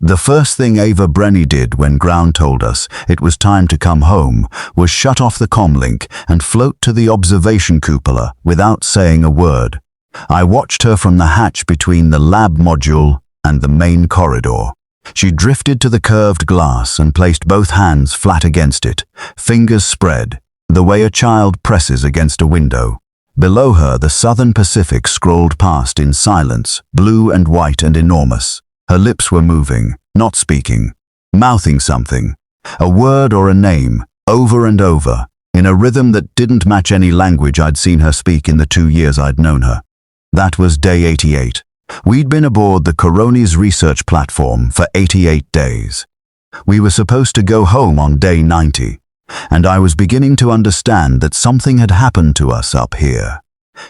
The first thing Ava Brenny did when ground told us it was time to come home was shut off the comlink and float to the observation cupola without saying a word. I watched her from the hatch between the lab module and the main corridor. She drifted to the curved glass and placed both hands flat against it, fingers spread, the way a child presses against a window. Below her, the Southern Pacific scrolled past in silence, blue and white and enormous. Her lips were moving, not speaking, mouthing something, a word or a name, over and over, in a rhythm that didn't match any language I'd seen her speak in the 2 years I'd known her. That was day 88. We'd been aboard the Coronis research platform for 88 days. We were supposed to go home on day 90, and I was beginning to understand that something had happened to us up here.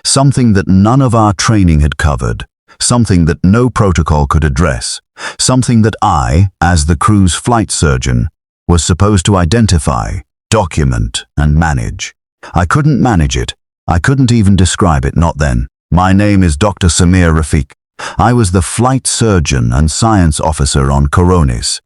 Something that none of our training had covered. Something that no protocol could address, something that I, as the crew's flight surgeon, was supposed to identify, document, and manage. I couldn't manage it. I couldn't even describe it, not then. My name is Dr. Samir Rafiq. I was the flight surgeon and science officer on Coronis,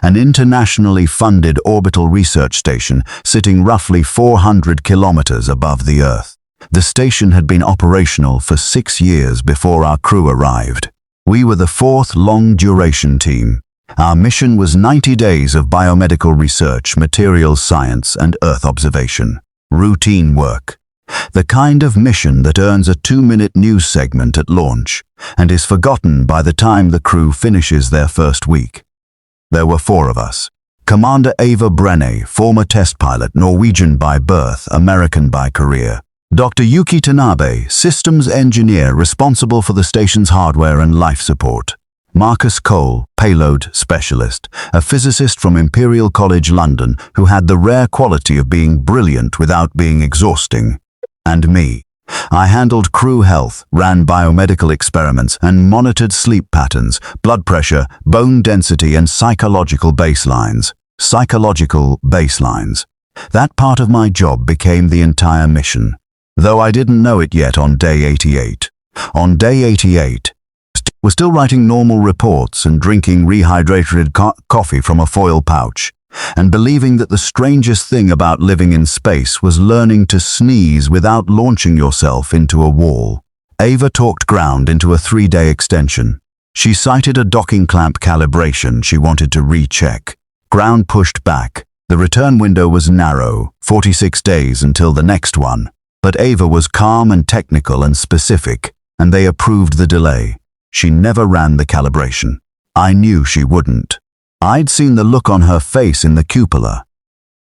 an internationally funded orbital research station sitting roughly 400 kilometers above the Earth. The station had been operational for 6 years before our crew arrived. We were the 4th long-duration team. Our mission was 90 days of biomedical research, materials science, and Earth observation. Routine work. The kind of mission that earns a 2-minute news segment at launch and is forgotten by the time the crew finishes their first week. There were 4 of us. Commander Ava Brenny, former test pilot, Norwegian by birth, American by career. Dr. Yuki Tanabe, systems engineer responsible for the station's hardware and life support. Marcus Cole, payload specialist, a physicist from Imperial College London who had the rare quality of being brilliant without being exhausting. And me. I handled crew health, ran biomedical experiments, and monitored sleep patterns, blood pressure, bone density, and psychological baselines. That part of my job became the entire mission. Though I didn't know it yet on day 88. On day 88, we're still writing normal reports and drinking rehydrated coffee from a foil pouch, and believing that the strangest thing about living in space was learning to sneeze without launching yourself into a wall. Ava talked ground into a 3-day extension. She cited a docking clamp calibration she wanted to recheck. Ground pushed back. The return window was narrow, 46 days until the next one. But Ava was calm and technical and specific, and they approved the delay. She never ran the calibration. I knew she wouldn't. I'd seen the look on her face in the cupola.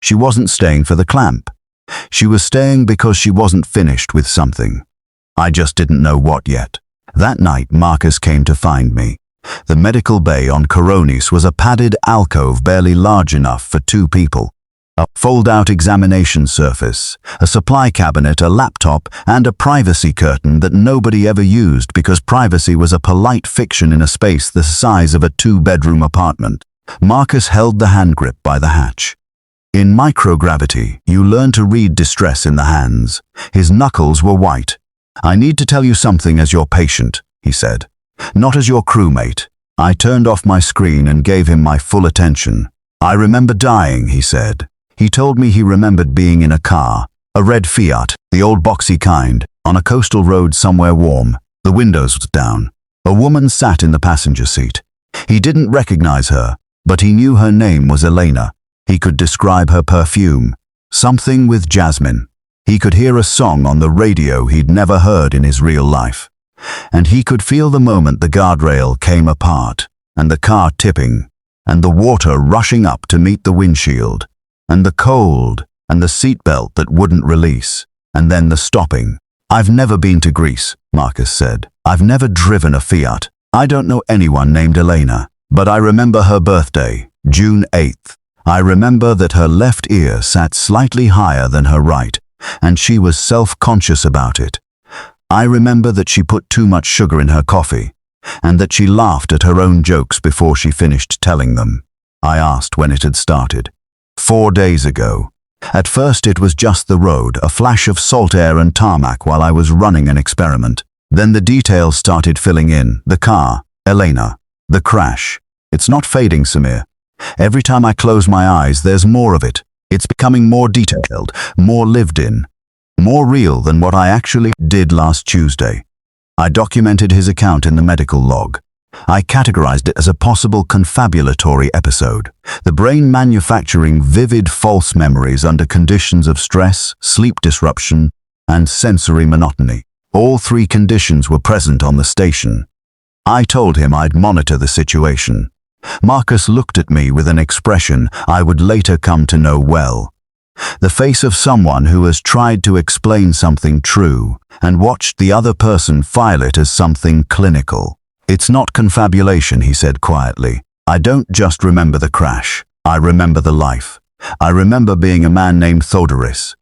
She wasn't staying for the clamp. She was staying because she wasn't finished with something. I just didn't know what yet. That night, Marcus came to find me. The medical bay on Coronis was a padded alcove barely large enough for 2 people. A fold-out examination surface, a supply cabinet, a laptop, and a privacy curtain that nobody ever used because privacy was a polite fiction in a space the size of a 2-bedroom apartment. Marcus held the hand grip by the hatch. In microgravity, you learn to read distress in the hands. His knuckles were white. "I need to tell you something as your patient," he said. "Not as your crewmate." I turned off my screen and gave him my full attention. "I remember dying," he said. He told me he remembered being in a car, a red Fiat, the old boxy kind, on a coastal road somewhere warm. The windows was down. A woman sat in the passenger seat. He didn't recognize her, but he knew her name was Elena. He could describe her perfume, something with jasmine. He could hear a song on the radio he'd never heard in his real life. And he could feel the moment the guardrail came apart, and the car tipping, and the water rushing up to meet the windshield, and the cold, and the seatbelt that wouldn't release, and then the stopping. "I've never been to Greece," Marcus said. "I've never driven a Fiat. I don't know anyone named Elena, but I remember her birthday, June 8th. I remember that her left ear sat slightly higher than her right, and she was self-conscious about it. I remember that she put too much sugar in her coffee, and that she laughed at her own jokes before she finished telling them." I asked when it had started. 4 days ago. At first it was just the road, a flash of salt air and tarmac while I was running an experiment. Then the details started filling in. The car, Elena. The crash, It's not fading, Samir. Every time I close my eyes, there's more of it. It's becoming more detailed, more lived in, more real than what I actually did last Tuesday. I documented his account in the medical log. I categorized it as a possible confabulatory episode, the brain manufacturing vivid false memories under conditions of stress, sleep disruption, and sensory monotony. All three conditions were present on the station. I told him I'd monitor the situation. Marcus looked at me with an expression I would later come to know well. The face of someone who has tried to explain something true and watched the other person file it as something clinical. It's not confabulation, he said quietly. I don't just remember the crash. I remember the life. I remember being a man named Thodoris.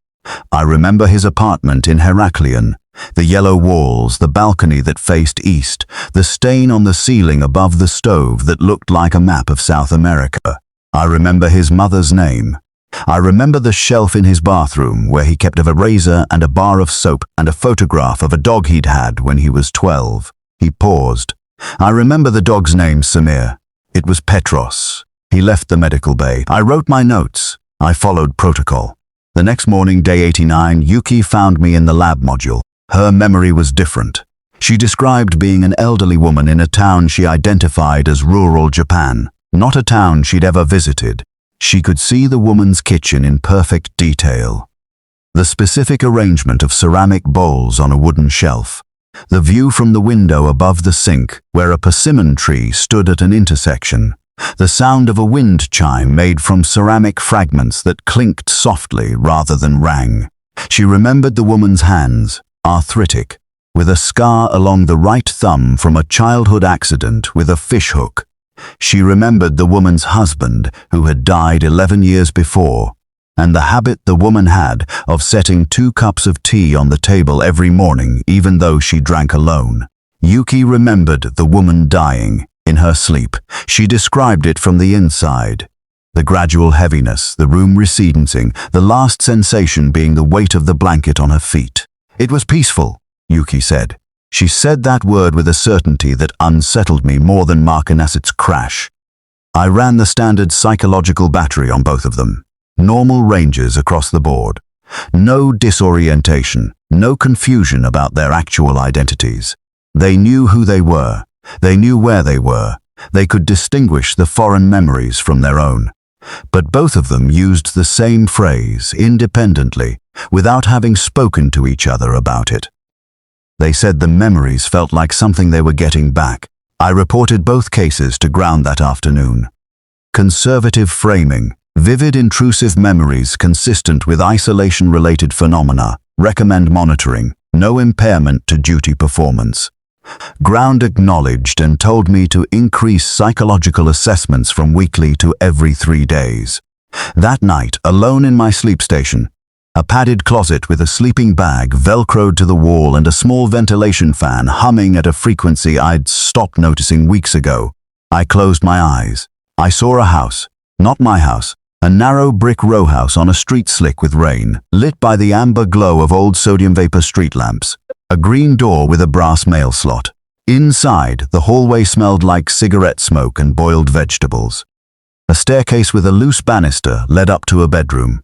I remember his apartment in Heraklion, the yellow walls, the balcony that faced east, the stain on the ceiling above the stove that looked like a map of South America. I remember his mother's name. I remember the shelf in his bathroom where he kept a razor and a bar of soap and a photograph of a dog he'd had when he was 12. He paused. I remember the dog's name, Samir. It was Petros. He left the medical bay. I wrote my notes. I followed protocol. The next morning, day 89, Yuki found me in the lab module. Her memory was different. She described being an elderly woman in a town she identified as rural Japan, not a town she'd ever visited. She could see the woman's kitchen in perfect detail. The specific arrangement of ceramic bowls on a wooden shelf. The view from the window above the sink, where a persimmon tree stood at an intersection. The sound of a wind chime made from ceramic fragments that clinked softly rather than rang. She remembered the woman's hands, arthritic, with a scar along the right thumb from a childhood accident with a fishhook. She remembered the woman's husband, who had died 11 years before, and the habit the woman had of setting 2 cups of tea on the table every morning, even though she drank alone. Yuki remembered the woman dying in her sleep. She described it from the inside. The gradual heaviness, the room receding, the last sensation being the weight of the blanket on her feet. It was peaceful, Yuki said. She said that word with a certainty that unsettled me more than Markinasset's crash. I ran the standard psychological battery on both of them. Normal ranges across the board. No disorientation, no confusion about their actual identities. They knew who they were. They knew where they were. They could distinguish the foreign memories from their own. But both of them used the same phrase, independently, without having spoken to each other about it. They said the memories felt like something they were getting back. I reported both cases to ground that afternoon. Conservative framing, vivid intrusive memories consistent with isolation-related phenomena, recommend monitoring, no impairment to duty performance. Ground acknowledged and told me to increase psychological assessments from weekly to every 3 days. That night, alone in my sleep station, a padded closet with a sleeping bag velcroed to the wall and a small ventilation fan humming at a frequency I'd stopped noticing weeks ago, I closed my eyes. I saw a house, not my house, a narrow brick row house on a street slick with rain, lit by the amber glow of old sodium vapor street lamps. A green door with a brass mail slot. Inside, the hallway smelled like cigarette smoke and boiled vegetables. A staircase with a loose banister led up to a bedroom.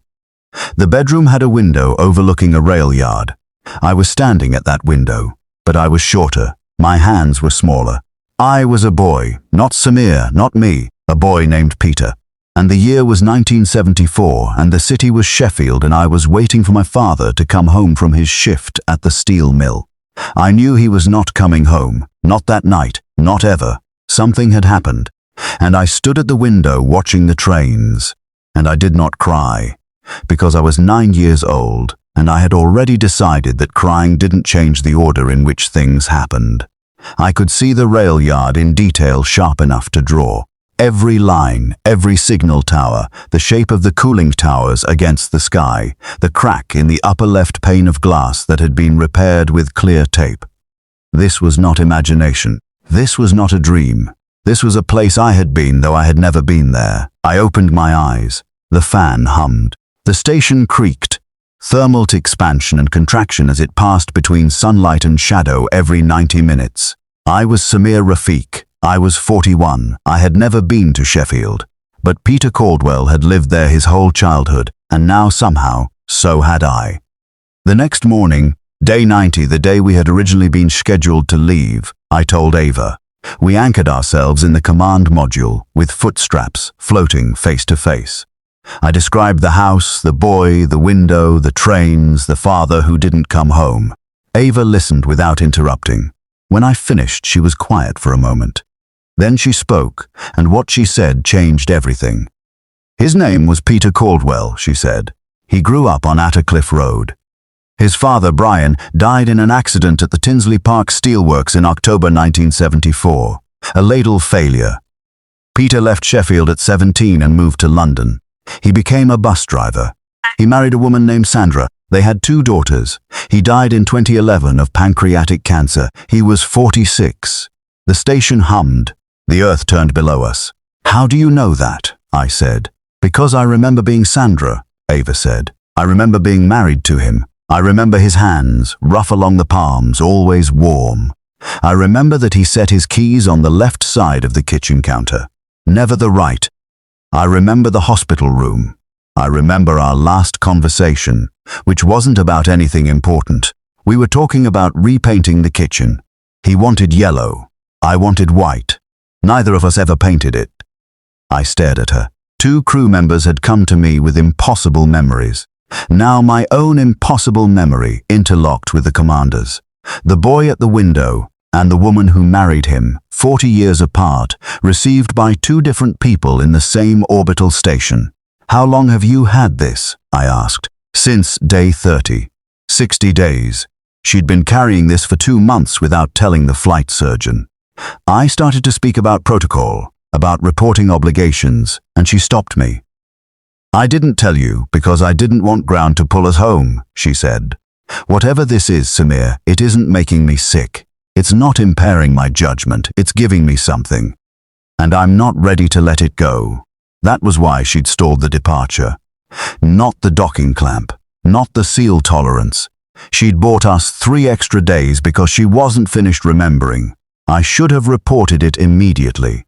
The bedroom had a window overlooking a rail yard. I was standing at that window, but I was shorter. My hands were smaller. I was a boy, not Samir, not me, a boy named Peter. And the year was 1974, and the city was Sheffield, and I was waiting for my father to come home from his shift at the steel mill. I knew he was not coming home, not that night, not ever. Something had happened, and I stood at the window watching the trains, and I did not cry, because I was 9 years old, and I had already decided that crying didn't change the order in which things happened. I could see the rail yard in detail sharp enough to draw. Every line, every signal tower, the shape of the cooling towers against the sky, the crack in the upper left pane of glass that had been repaired with clear tape. This was not imagination. This was not a dream. This was a place I had been, though I had never been there. I opened my eyes. The fan hummed. The station creaked. Thermal expansion and contraction as it passed between sunlight and shadow every 90 minutes. I was Samir Rafiq, I was 41. I had never been to Sheffield. But Peter Caldwell had lived there his whole childhood, and now somehow, so had I. The next morning, day 90, the day we had originally been scheduled to leave, I told Ava. We anchored ourselves in the command module, with footstraps floating face to face. I described the house, the boy, the window, the trains, the father who didn't come home. Ava listened without interrupting. When I finished, she was quiet for a moment. Then she spoke, and what she said changed everything. His name was Peter Caldwell, she said. He grew up on Attercliffe Road. His father, Brian, died in an accident at the Tinsley Park Steelworks in October 1974. A ladle failure. Peter left Sheffield at 17 and moved to London. He became a bus driver. He married a woman named Sandra. They had 2 daughters. He died in 2011 of pancreatic cancer. He was 46. The station hummed. The earth turned below us. How do you know that? I said. Because I remember being Sandra, Ava said. I remember being married to him. I remember his hands, rough along the palms, always warm. I remember that he set his keys on the left side of the kitchen counter, never the right. I remember the hospital room. I remember our last conversation, which wasn't about anything important. We were talking about repainting the kitchen. He wanted yellow. I wanted white. Neither of us ever painted it. I stared at her. 2 crew members had come to me with impossible memories. Now my own impossible memory interlocked with the commander's. The boy at the window and the woman who married him, 40 years apart, received by 2 different people in the same orbital station. How long have you had this? I asked. Since day 30. 60 days. She'd been carrying this for 2 months without telling the flight surgeon. I started to speak about protocol, about reporting obligations, and she stopped me. I didn't tell you because I didn't want ground to pull us home, she said. Whatever this is, Samir, it isn't making me sick. It's not impairing my judgment, it's giving me something. And I'm not ready to let it go. That was why she'd stalled the departure. Not the docking clamp, not the seal tolerance. She'd bought us 3 extra days because she wasn't finished remembering. I should have reported it immediately.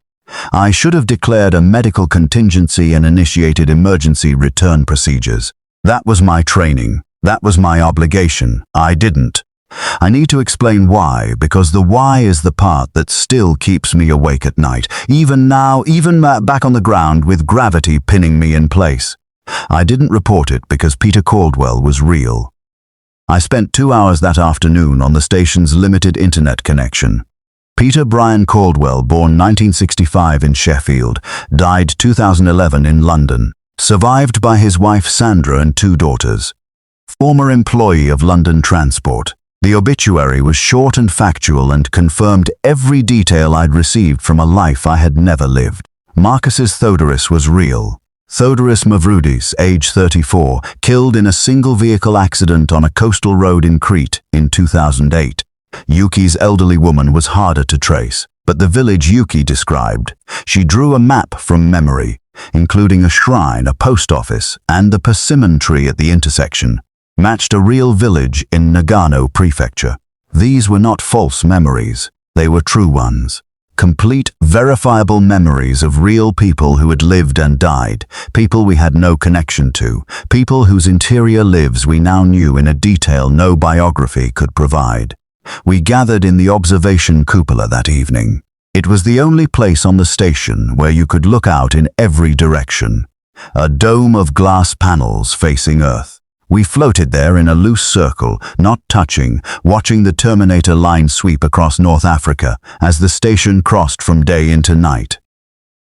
I should have declared a medical contingency and initiated emergency return procedures. That was my training. That was my obligation. I didn't. I need to explain why, because the why is the part that still keeps me awake at night, even now, even back on the ground with gravity pinning me in place. I didn't report it because Peter Caldwell was real. I spent 2 hours that afternoon on the station's limited internet connection. Peter Brian Caldwell, born 1965 in Sheffield, died 2011 in London, survived by his wife Sandra and 2 daughters. Former employee of London Transport. The obituary was short and factual and confirmed every detail I'd received from a life I had never lived. Marcus's Theodorus was real. Theodorus Mavroudis, age 34, killed in a single-vehicle accident on a coastal road in Crete in 2008. Yuki's elderly woman was harder to trace, but the village Yuki described. She drew a map from memory, including a shrine, a post office, and the persimmon tree at the intersection, matched a real village in Nagano Prefecture. These were not false memories, they were true ones. Complete, verifiable memories of real people who had lived and died, people we had no connection to, people whose interior lives we now knew in a detail no biography could provide. We gathered in the observation cupola that evening. It was the only place on the station where you could look out in every direction. A dome of glass panels facing Earth. We floated there in a loose circle, not touching, watching the Terminator line sweep across North Africa as the station crossed from day into night.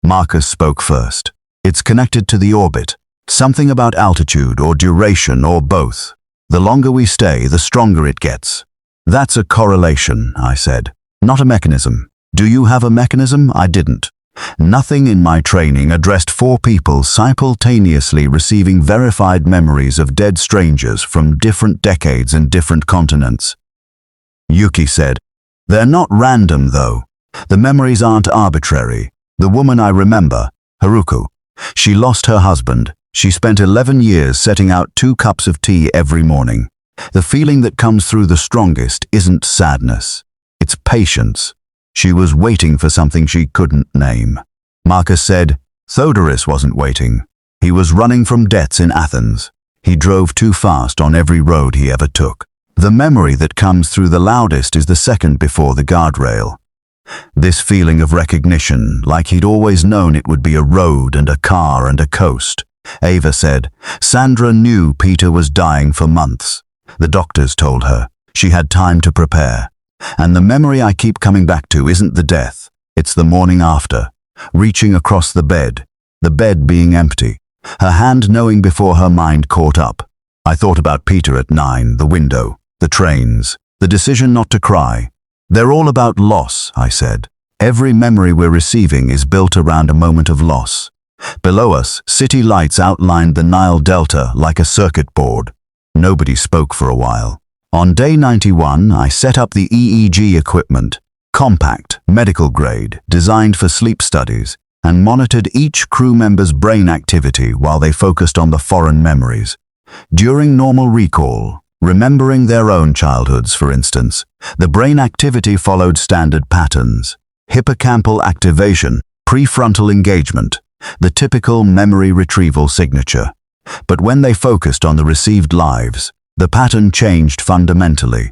Marcus spoke first. It's connected to the orbit. Something about altitude or duration or both. The longer we stay, the stronger it gets. That's a correlation, I said. Not a mechanism. Do you have a mechanism? I didn't. Nothing in my training addressed 4 people simultaneously receiving verified memories of dead strangers from different decades and different continents. Yuki said, "They're not random, though. The memories aren't arbitrary. The woman I remember, Haruko, she lost her husband. She spent 11 years setting out 2 cups of tea every morning. The feeling that comes through the strongest isn't sadness. It's patience. She was waiting for something she couldn't name. Marcus said, Theodorus wasn't waiting. He was running from debts in Athens. He drove too fast on every road he ever took. The memory that comes through the loudest is the second before the guardrail. This feeling of recognition, like he'd always known it would be a road and a car and a coast. Ava said, Sandra knew Peter was dying for months. The doctors told her. She had time to prepare. And the memory I keep coming back to isn't the death. It's the morning after, reaching across the bed being empty, her hand knowing before her mind caught up. I thought about Peter at 9, the window, the trains, the decision not to cry. They're all about loss, I said. Every memory we're receiving is built around a moment of loss. Below us, city lights outlined the Nile Delta like a circuit board. Nobody spoke for a while. On day 91, I set up the EEG equipment, compact, medical grade, designed for sleep studies, and monitored each crew member's brain activity while they focused on the foreign memories. During normal recall, remembering their own childhoods, for instance, the brain activity followed standard patterns. Hippocampal activation, prefrontal engagement, the typical memory retrieval signature. But when they focused on the received lives, the pattern changed fundamentally.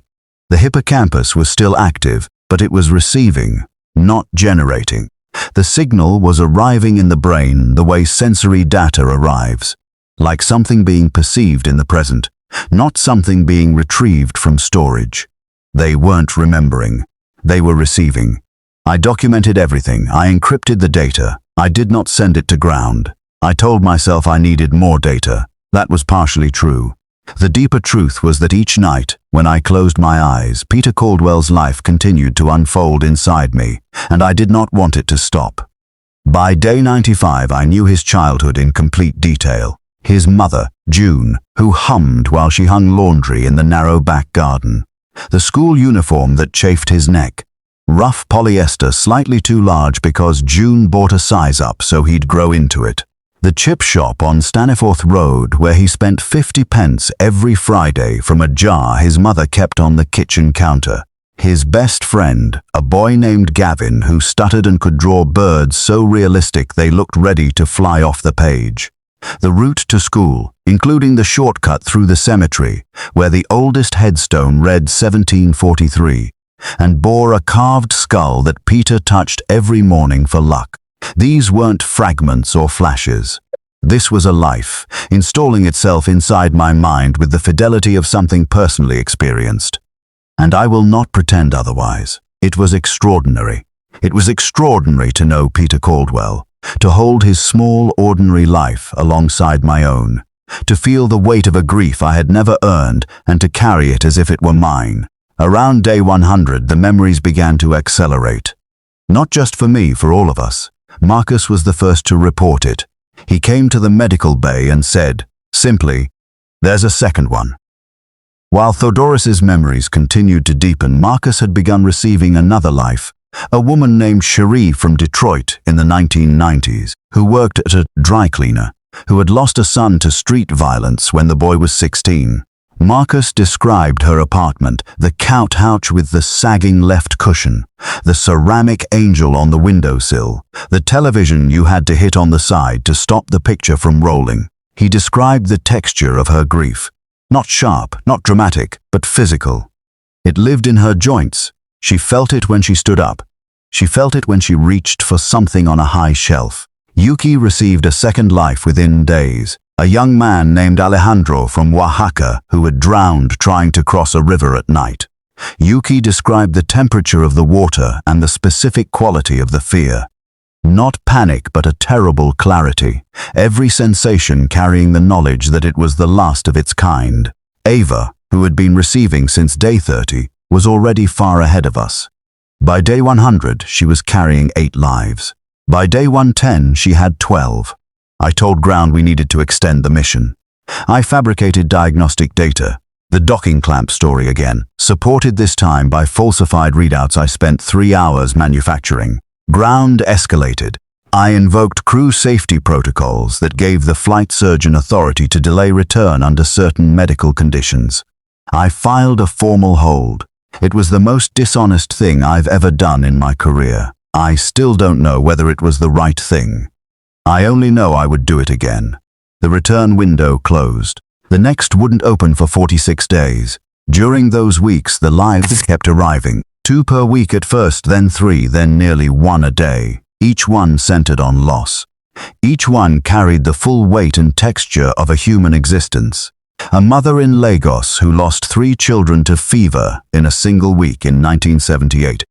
The hippocampus was still active, but it was receiving, not generating. The signal was arriving in the brain the way sensory data arrives, like something being perceived in the present, not something being retrieved from storage. They weren't remembering. They were receiving. I documented everything. I encrypted the data. I did not send it to ground. I told myself I needed more data. That was partially true. The deeper truth was that each night, when I closed my eyes, Peter Caldwell's life continued to unfold inside me, and I did not want it to stop. By day 95, I knew his childhood in complete detail. His mother, June, who hummed while she hung laundry in the narrow back garden. The school uniform that chafed his neck. Rough polyester slightly too large because June bought a size up so he'd grow into it. The chip shop on Staniforth Road where he spent 50 pence every Friday from a jar his mother kept on the kitchen counter. His best friend, a boy named Gavin who stuttered and could draw birds so realistic they looked ready to fly off the page. The route to school, including the shortcut through the cemetery, where the oldest headstone read 1743, and bore a carved skull that Peter touched every morning for luck. These weren't fragments or flashes. This was a life, installing itself inside my mind with the fidelity of something personally experienced. And I will not pretend otherwise. It was extraordinary. It was extraordinary to know Peter Caldwell, to hold his small, ordinary life alongside my own, to feel the weight of a grief I had never earned and to carry it as if it were mine. Around day 100, the memories began to accelerate. Not just for me, for all of us. Marcus was the first to report it. He came to the medical bay and said, simply, "There's a second one." While Theodorus's memories continued to deepen, Marcus had begun receiving another life, a woman named Cherie from Detroit in the 1990s, who worked at a dry cleaner, who had lost a son to street violence when the boy was 16. Marcus described her apartment, the couch with the sagging left cushion, the ceramic angel on the windowsill, the television you had to hit on the side to stop the picture from rolling. He described the texture of her grief. Not sharp, not dramatic, but physical. It lived in her joints. She felt it when she stood up. She felt it when she reached for something on a high shelf. Yuki received a second life within days. A young man named Alejandro from Oaxaca who had drowned trying to cross a river at night. Yuki described the temperature of the water and the specific quality of the fear. Not panic, but a terrible clarity, every sensation carrying the knowledge that it was the last of its kind. Ava, who had been receiving since day 30, was already far ahead of us. By day 100, she was carrying 8 lives. By day 110, she had 12. I told Ground we needed to extend the mission. I fabricated diagnostic data. The docking clamp story again, supported this time by falsified readouts I spent 3 hours manufacturing. Ground escalated. I invoked crew safety protocols that gave the flight surgeon authority to delay return under certain medical conditions. I filed a formal hold. It was the most dishonest thing I've ever done in my career. I still don't know whether it was the right thing. I only know I would do it again. The return window closed. The next wouldn't open for 46 days. During those weeks, the lives kept arriving. 2 per week at first, then 3, then nearly 1 a day. Each one centered on loss. Each one carried the full weight and texture of a human existence. A mother in Lagos who lost 3 children to fever in a single week in 1978.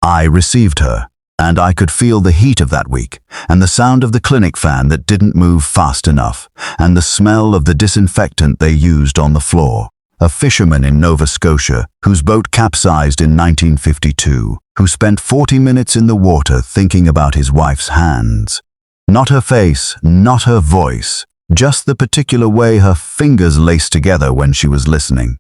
I received her, and I could feel the heat of that week, and the sound of the clinic fan that didn't move fast enough, and the smell of the disinfectant they used on the floor. A fisherman in Nova Scotia, whose boat capsized in 1952, who spent 40 minutes in the water thinking about his wife's hands. Not her face, not her voice, just the particular way her fingers laced together when she was listening.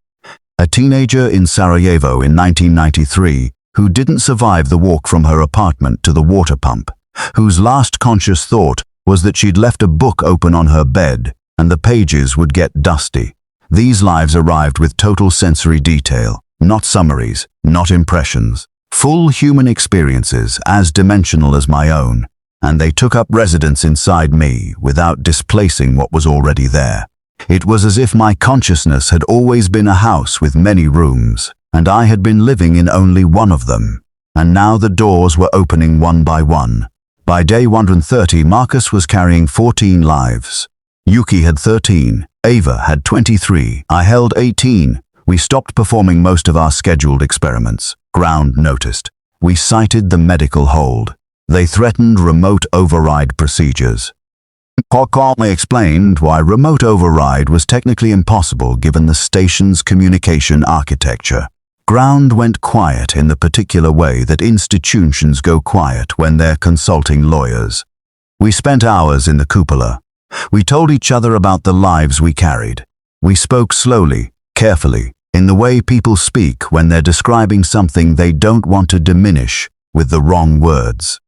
A teenager in Sarajevo in 1993 who didn't survive the walk from her apartment to the water pump, whose last conscious thought was that she'd left a book open on her bed and the pages would get dusty. These lives arrived with total sensory detail, not summaries, not impressions. Full human experiences as dimensional as my own, and they took up residence inside me without displacing what was already there. It was as if my consciousness had always been a house with many rooms, and I had been living in only one of them, and now the doors were opening one by one. By day 130, Marcus was carrying 14 lives. Yuki had 13, Ava had 23, I held 18. We stopped performing most of our scheduled experiments. Ground noticed. We cited the medical hold. They threatened remote override procedures. Paul calmly explained why remote override was technically impossible given the station's communication architecture. Ground went quiet in the particular way that institutions go quiet when they're consulting lawyers. We spent hours in the cupola. We told each other about the lives we carried. We spoke slowly, carefully, in the way people speak when they're describing something they don't want to diminish with the wrong words.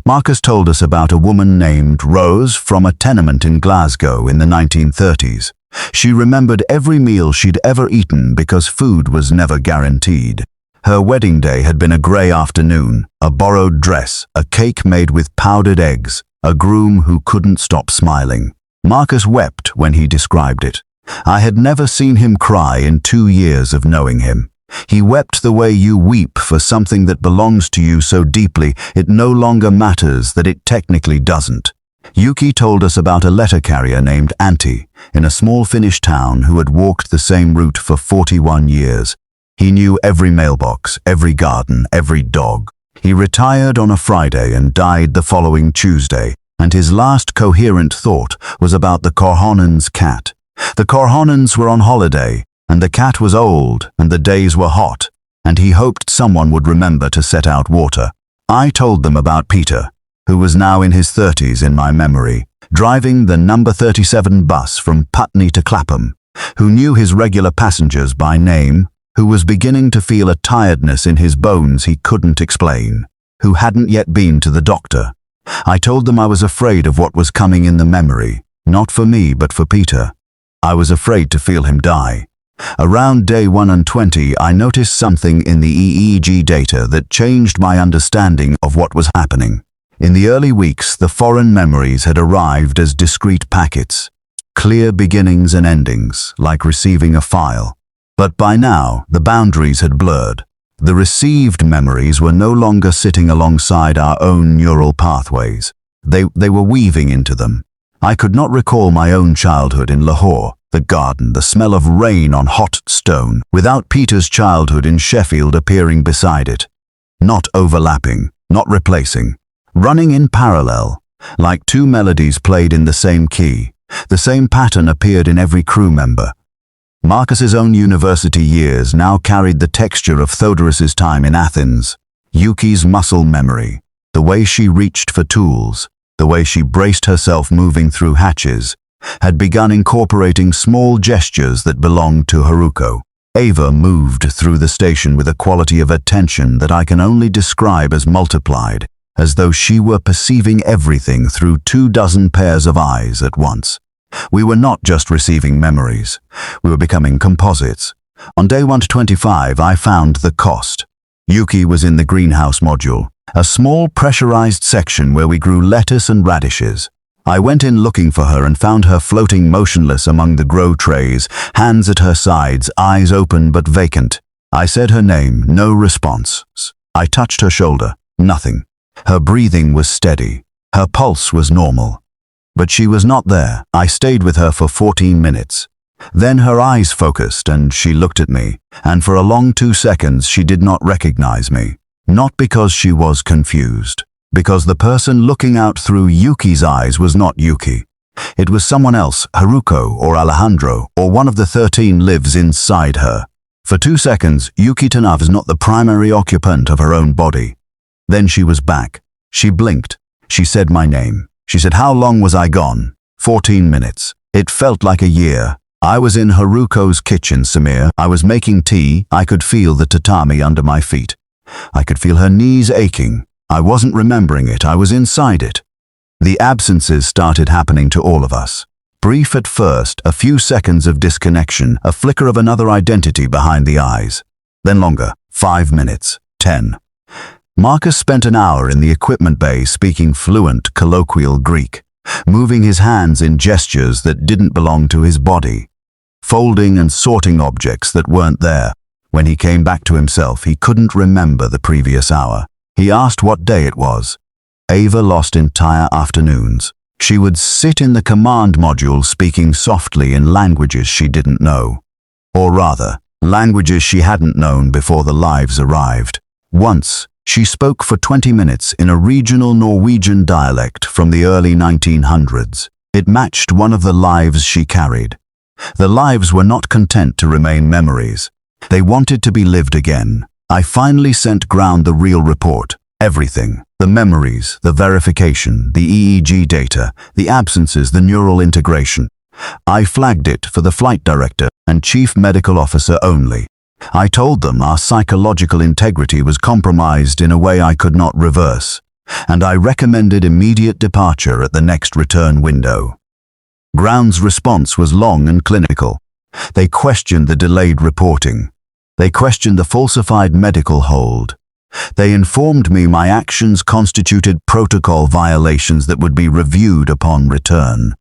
Marcus told us about a woman named Rose from a tenement in Glasgow in the 1930s. She remembered every meal she'd ever eaten because food was never guaranteed. Her wedding day had been a grey afternoon, a borrowed dress, a cake made with powdered eggs, a groom who couldn't stop smiling. Marcus wept when he described it. I had never seen him cry in 2 years of knowing him. He wept the way you weep for something that belongs to you so deeply it no longer matters that it technically doesn't. Yuki told us about a letter carrier named Antti in a small Finnish town who had walked the same route for 41 years. He knew every mailbox, every garden, every dog. He retired on a Friday and died the following Tuesday, and his last coherent thought was about the Korhonen's cat. The Korhonens were on holiday, and the cat was old, and the days were hot, and he hoped someone would remember to set out water. I told them about Peter, who was now in his 30s in my memory, driving the number 37 bus from Putney to Clapham, who knew his regular passengers by name, who was beginning to feel a tiredness in his bones he couldn't explain, who hadn't yet been to the doctor. I told them I was afraid of what was coming in the memory, not for me but for Peter. I was afraid to feel him die. Around day 120, I noticed something in the EEG data that changed my understanding of what was happening. In the early weeks, the foreign memories had arrived as discrete packets, clear beginnings and endings, like receiving a file. But by now, the boundaries had blurred. The received memories were no longer sitting alongside our own neural pathways. They were weaving into them. I could not recall my own childhood in Lahore, the garden, the smell of rain on hot stone, without Peter's childhood in Sheffield appearing beside it. Not overlapping, not replacing. Running in parallel, like two melodies played in the same key. The same pattern appeared in every crew member. Marcus's own university years now carried the texture of Theodorus's time in Athens. Yuki's muscle memory, the way she reached for tools, the way she braced herself moving through hatches, had begun incorporating small gestures that belonged to Haruko. Ava moved through the station with a quality of attention that I can only describe as multiplied, as though she were perceiving everything through 24 pairs of eyes at once. We were not just receiving memories. We were becoming composites. On day 125, I found the cost. Yuki was in the greenhouse module, a small pressurized section where we grew lettuce and radishes. I went in looking for her and found her floating motionless among the grow trays, hands at her sides, eyes open but vacant. I said her name, no response. I touched her shoulder, nothing. Her breathing was steady. Her pulse was normal. But she was not there. I stayed with her for 14 minutes. Then her eyes focused and she looked at me, and for a long 2 seconds she did not recognize me. Not because she was confused, because the person looking out through Yuki's eyes was not Yuki. It was someone else, Haruko or Alejandro, or one of the 13 lives inside her. For 2 seconds, Yuki Tanav is not the primary occupant of her own body. Then she was back. She blinked. She said my name. She said, "How long was I gone?" 14 minutes. It felt like a year. I was in Haruko's kitchen, Samir. I was making tea. I could feel the tatami under my feet. I could feel her knees aching. I wasn't remembering it. I was inside it. The absences started happening to all of us. Brief at first, a few seconds of disconnection, a flicker of another identity behind the eyes. Then longer, 5 minutes, 10. Marcus spent an hour in the equipment bay speaking fluent, colloquial Greek, moving his hands in gestures that didn't belong to his body, folding and sorting objects that weren't there. When he came back to himself, he couldn't remember the previous hour. He asked what day it was. Ava lost entire afternoons. She would sit in the command module speaking softly in languages she didn't know. Or rather, languages she hadn't known before the lives arrived. Once, she spoke for 20 minutes in a regional Norwegian dialect from the early 1900s. It matched one of the lives she carried. The lives were not content to remain memories. They wanted to be lived again. I finally sent ground the real report. Everything. The memories, the verification, the EEG data, the absences, the neural integration. I flagged it for the flight director and chief medical officer only. I told them our psychological integrity was compromised in a way I could not reverse, and I recommended immediate departure at the next return window. Ground's response was long and clinical. They questioned the delayed reporting. They questioned the falsified medical hold. They informed me my actions constituted protocol violations that would be reviewed upon return.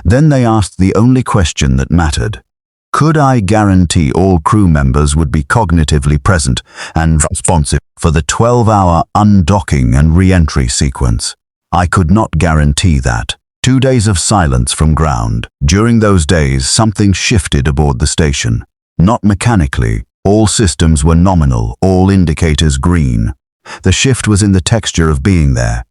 Then they asked the only question that mattered. Could I guarantee all crew members would be cognitively present and responsive for the 12-hour undocking and re-entry sequence? I could not guarantee that. 2 days of silence from ground. During those days, something shifted aboard the station. Not mechanically. All systems were nominal, all indicators green. The shift was in the texture of being there.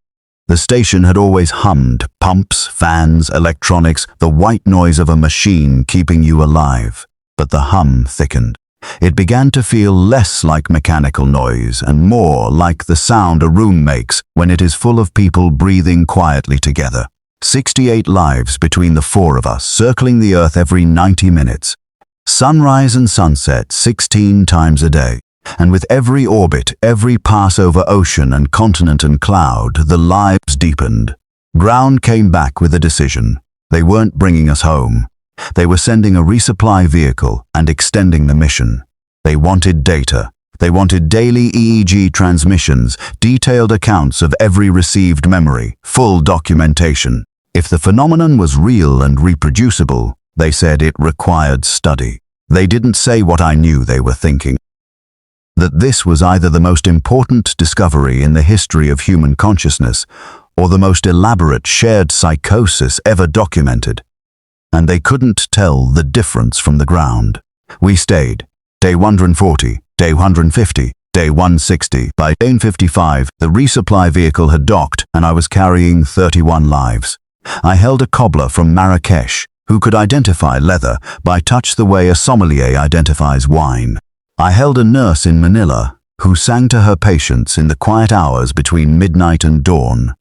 The station had always hummed, pumps, fans, electronics, the white noise of a machine keeping you alive. But the hum thickened. It began to feel less like mechanical noise and more like the sound a room makes when it is full of people breathing quietly together. 68 lives between the 4 of us, circling the Earth every 90 minutes. Sunrise and sunset 16 times a day. And with every orbit, every pass over ocean and continent and cloud, the lives deepened. Ground came back with a decision. They weren't bringing us home. They were sending a resupply vehicle and extending the mission. They wanted data. They wanted daily EEG transmissions, detailed accounts of every received memory, full documentation. If the phenomenon was real and reproducible, they said it required study. They didn't say what I knew they were thinking. That this was either the most important discovery in the history of human consciousness or the most elaborate shared psychosis ever documented. And they couldn't tell the difference from the ground. We stayed. Day 140, day 150, day 160. By day 55, the resupply vehicle had docked and I was carrying 31 lives. I held a cobbler from Marrakesh who could identify leather by touch the way a sommelier identifies wine. I held a nurse in Manila who sang to her patients in the quiet hours between midnight and dawn.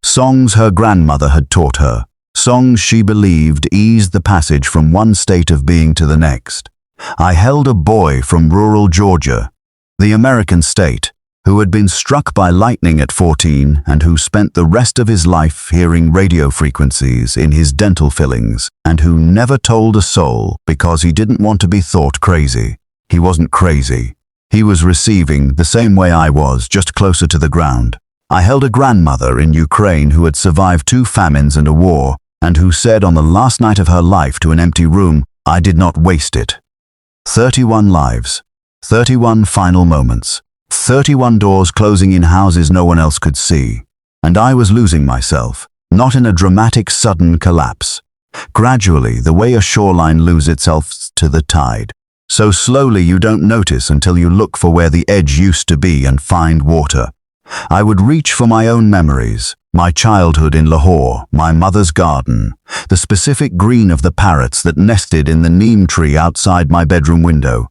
Songs her grandmother had taught her. Songs she believed eased the passage from one state of being to the next. I held a boy from rural Georgia, the American state, who had been struck by lightning at 14 and who spent the rest of his life hearing radio frequencies in his dental fillings and who never told a soul because he didn't want to be thought crazy. He wasn't crazy. He was receiving the same way I was, just closer to the ground. I held a grandmother in Ukraine who had survived 2 famines and a war, and who said on the last night of her life to an empty room, "I did not waste it." 31 lives, 31 final moments, 31 doors closing in houses no one else could see. And I was losing myself, not in a dramatic sudden collapse. Gradually, the way a shoreline loses itself to the tide. So slowly you don't notice until you look for where the edge used to be and find water. I would reach for my own memories, my childhood in Lahore, my mother's garden, the specific green of the parrots that nested in the neem tree outside my bedroom window.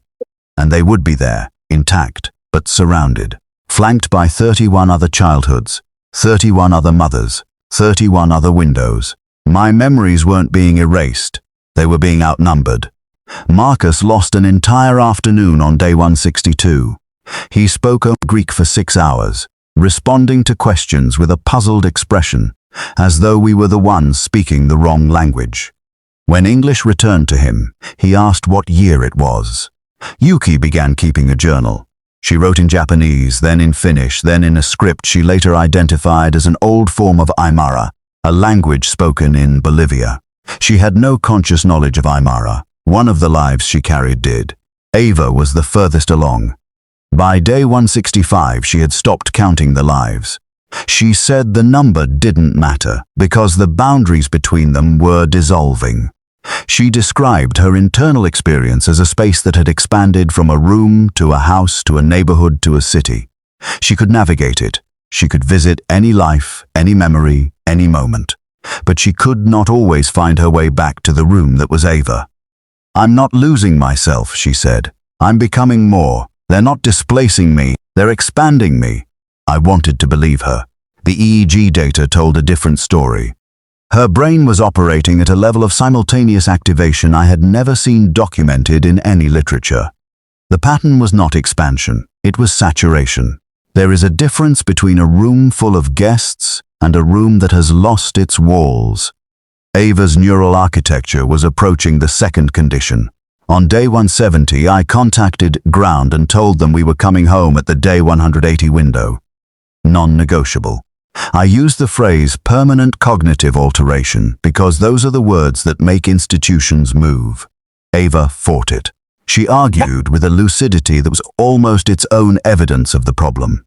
And they would be there, intact, but surrounded, flanked by 31 other childhoods, 31 other mothers, 31 other windows. My memories weren't being erased, they were being outnumbered. Marcus lost an entire afternoon on day 162. He spoke Greek for 6 hours, responding to questions with a puzzled expression, as though we were the ones speaking the wrong language. When English returned to him, he asked what year it was. Yuki began keeping a journal. She wrote in Japanese, then in Finnish, then in a script she later identified as an old form of Aymara, a language spoken in Bolivia. She had no conscious knowledge of Aymara. One of the lives she carried did. Ava was the furthest along. By day 165, she had stopped counting the lives. She said the number didn't matter because the boundaries between them were dissolving. She described her internal experience as a space that had expanded from a room to a house to a neighborhood to a city. She could navigate it. She could visit any life, any memory, any moment. But she could not always find her way back to the room that was Ava. "I'm not losing myself," she said. "I'm becoming more. They're not displacing me, they're expanding me." I wanted to believe her. The EEG data told a different story. Her brain was operating at a level of simultaneous activation I had never seen documented in any literature. The pattern was not expansion, it was saturation. There is a difference between a room full of guests and a room that has lost its walls. Ava's neural architecture was approaching the second condition. On day 170, I contacted ground and told them we were coming home at the day 180 window. Non-negotiable. I used the phrase permanent cognitive alteration because those are the words that make institutions move. Ava fought it. She argued with a lucidity that was almost its own evidence of the problem.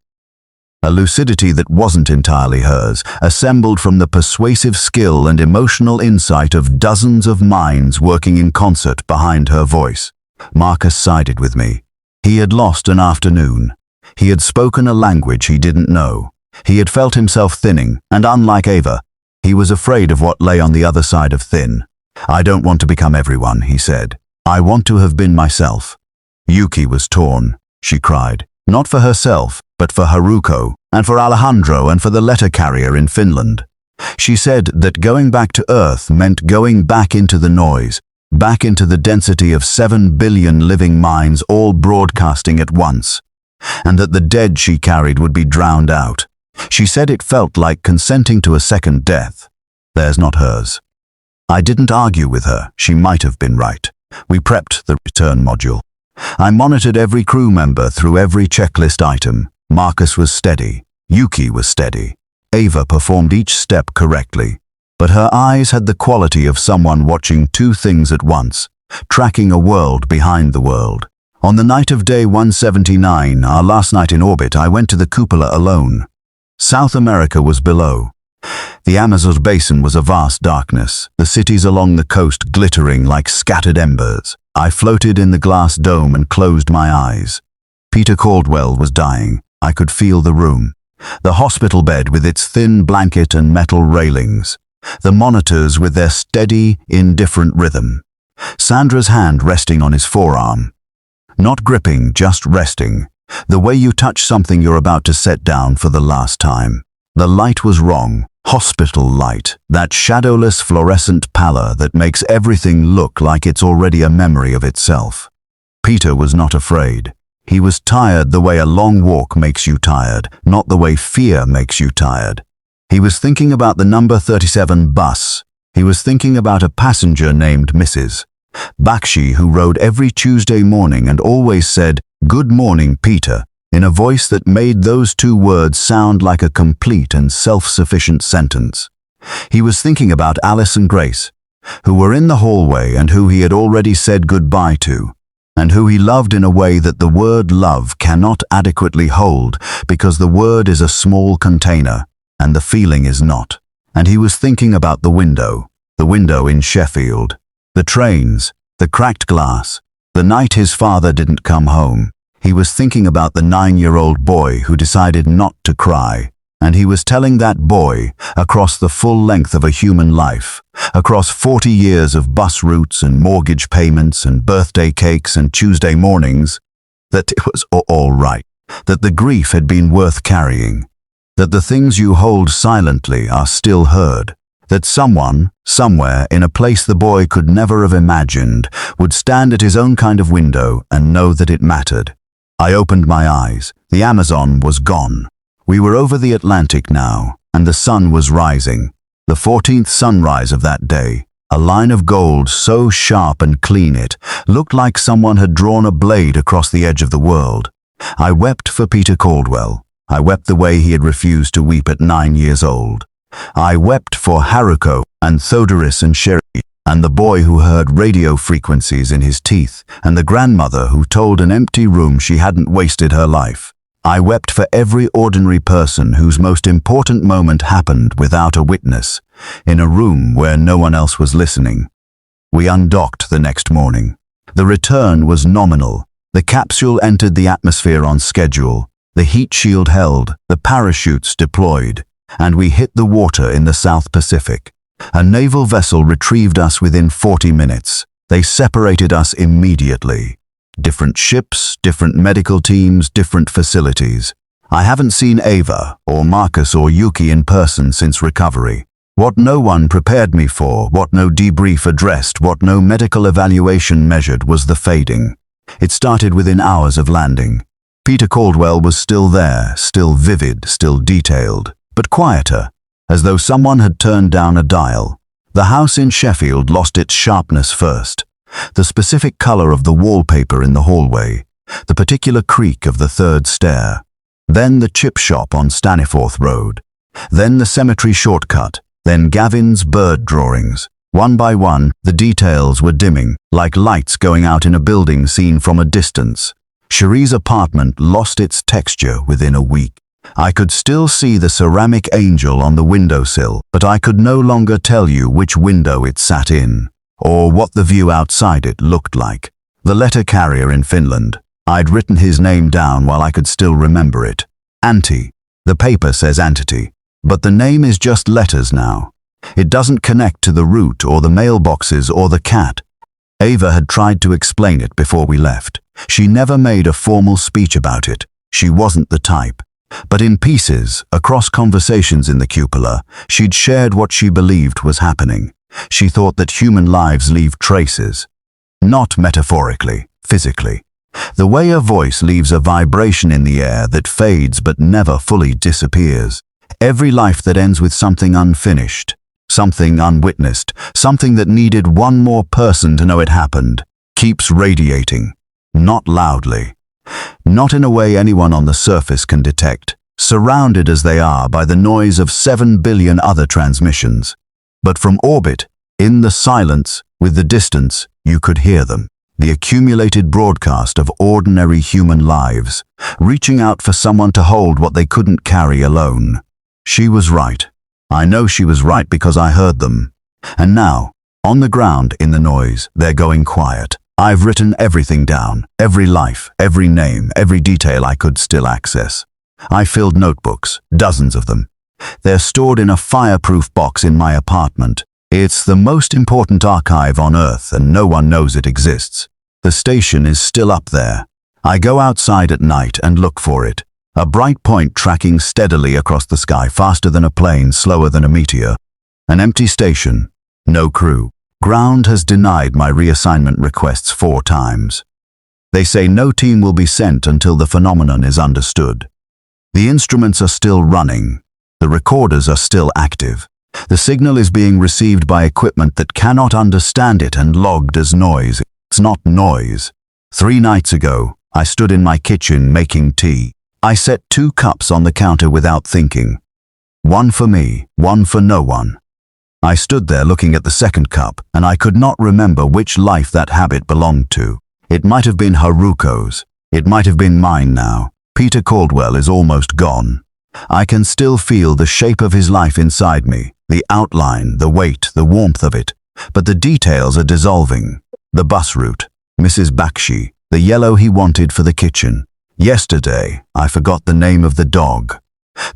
A lucidity that wasn't entirely hers, assembled from the persuasive skill and emotional insight of dozens of minds working in concert behind her voice. Marcus sided with me. He had lost an afternoon. He had spoken a language he didn't know. He had felt himself thinning, and unlike Ava, he was afraid of what lay on the other side of thin. "I don't want to become everyone," he said. "I want to have been myself." Yuki was torn. She cried, not for herself, but for Haruko, and for Alejandro, and for the letter carrier in Finland. She said that going back to Earth meant going back into the noise, back into the density of 7 billion living minds all broadcasting at once, and that the dead she carried would be drowned out. She said it felt like consenting to a second death. Theirs, not hers. I didn't argue with her. She might have been right. We prepped the return module. I monitored every crew member through every checklist item. Marcus was steady. Yuki was steady. Ava performed each step correctly. But her eyes had the quality of someone watching 2 things at once, tracking a world behind the world. On the night of day 179, our last night in orbit, I went to the cupola alone. South America was below. The Amazon basin was a vast darkness, the cities along the coast glittering like scattered embers. I floated in the glass dome and closed my eyes. Peter Caldwell was dying. I could feel the room. The hospital bed with its thin blanket and metal railings. The monitors with their steady, indifferent rhythm. Sandra's hand resting on his forearm. Not gripping, just resting. The way you touch something you're about to set down for the last time. The light was wrong. Hospital light, that shadowless fluorescent pallor that makes everything look like it's already a memory of itself. Peter was not afraid. He was tired the way a long walk makes you tired, not the way fear makes you tired. He was thinking about the number 37 bus. He was thinking about a passenger named Mrs. Bakshi, who rode every Tuesday morning and always said, "Good morning, Peter," in a voice that made those two words sound like a complete and self-sufficient sentence. He was thinking about Alice and Grace, who were in the hallway and who he had already said goodbye to, and who he loved in a way that the word love cannot adequately hold, because the word is a small container and the feeling is not. And he was thinking about the window in Sheffield, the trains, the cracked glass, the night his father didn't come home. He was thinking about the 9-year-old boy who decided not to cry, and he was telling that boy, across the full length of a human life, across 40 years of bus routes and mortgage payments and birthday cakes and Tuesday mornings, that it was all right, that the grief had been worth carrying, that the things you hold silently are still heard, that someone, somewhere, in a place the boy could never have imagined, would stand at his own kind of window and know that it mattered. I opened my eyes. The Amazon was gone. We were over the Atlantic now, and the sun was rising. The 14th sunrise of that day, a line of gold so sharp and clean it looked like someone had drawn a blade across the edge of the world. I wept for Peter Caldwell. I wept the way he had refused to weep at 9 years old. I wept for Haruko and Thodoris and Sherry, and the boy who heard radio frequencies in his teeth, and the grandmother who told an empty room she hadn't wasted her life. I wept for every ordinary person whose most important moment happened without a witness, in a room where no one else was listening. We undocked the next morning. The return was nominal. The capsule entered the atmosphere on schedule, the heat shield held, the parachutes deployed, and we hit the water in the South Pacific. A naval vessel retrieved us within 40 minutes. They separated us immediately. Different ships, different medical teams, different facilities. I haven't seen Ava, or Marcus, or Yuki in person since recovery. What no one prepared me for, what no debrief addressed, what no medical evaluation measured was the fading. It started within hours of landing. Peter Caldwell was still there, still vivid, still detailed, but quieter, as though someone had turned down a dial. The house in Sheffield lost its sharpness first. The specific color of the wallpaper in the hallway, the particular creak of the third stair, then the chip shop on Staniforth Road, then the cemetery shortcut, then Gavin's bird drawings. One by one, the details were dimming, like lights going out in a building seen from a distance. Cherie's apartment lost its texture within a week. I could still see the ceramic angel on the windowsill, but I could no longer tell you which window it sat in, or what the view outside it looked like. The letter carrier in Finland. I'd written his name down while I could still remember it. Antti. The paper says Antity, but the name is just letters now. It doesn't connect to the route or the mailboxes or the cat. Ava had tried to explain it before we left. She never made a formal speech about it. She wasn't the type. But in pieces, across conversations in the cupola, she'd shared what she believed was happening. She thought that human lives leave traces. Not metaphorically, physically. The way a voice leaves a vibration in the air that fades but never fully disappears. Every life that ends with something unfinished, something unwitnessed, something that needed one more person to know it happened, keeps radiating. Not loudly. Not in a way anyone on the surface can detect, surrounded as they are by the noise of 7 billion other transmissions. But from orbit, in the silence, with the distance, you could hear them. The accumulated broadcast of ordinary human lives, reaching out for someone to hold what they couldn't carry alone. She was right. I know she was right because I heard them. And now, on the ground in the noise, they're going quiet. I've written everything down, every life, every name, every detail I could still access. I filled notebooks, dozens of them. They're stored in a fireproof box in my apartment. It's the most important archive on Earth and no one knows it exists. The station is still up there. I go outside at night and look for it. A bright point tracking steadily across the sky, faster than a plane, slower than a meteor. An empty station, no crew. Ground has denied my reassignment requests 4 times. They say no team will be sent until the phenomenon is understood. The instruments are still running. The recorders are still active. The signal is being received by equipment that cannot understand it and logged as noise. It's not noise. 3 nights ago, I stood in my kitchen making tea. I set 2 cups on the counter without thinking. One for me, one for no one. I stood there looking at the second cup, and I could not remember which life that habit belonged to. It might have been Haruko's. It might have been mine now. Peter Caldwell is almost gone. I can still feel the shape of his life inside me, the outline, the weight, the warmth of it. But the details are dissolving. The bus route, Mrs. Bakshi, the yellow he wanted for the kitchen. Yesterday, I forgot the name of the dog.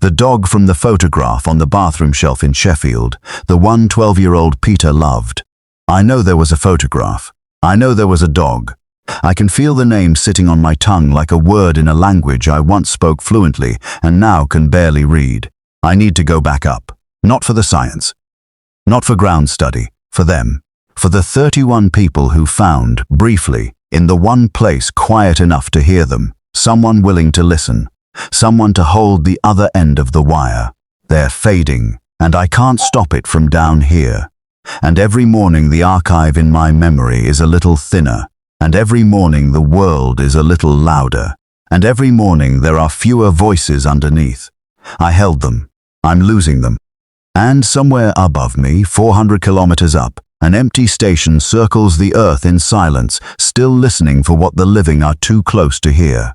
The dog from the photograph on the bathroom shelf in Sheffield, the one 12-year-old Peter loved. I know there was a photograph. I know there was a dog. I can feel the name sitting on my tongue like a word in a language I once spoke fluently and now can barely read. I need to go back up. Not for the science. Not for ground study. For them. For the 31 people who found, briefly, in the one place quiet enough to hear them, someone willing to listen. Someone to hold the other end of the wire. They're fading, and I can't stop it from down here. And every morning the archive in my memory is a little thinner, and every morning the world is a little louder, and every morning there are fewer voices underneath. I held them. I'm losing them. And somewhere above me, 400 kilometers up, an empty station circles the earth in silence, still listening for what the living are too close to hear.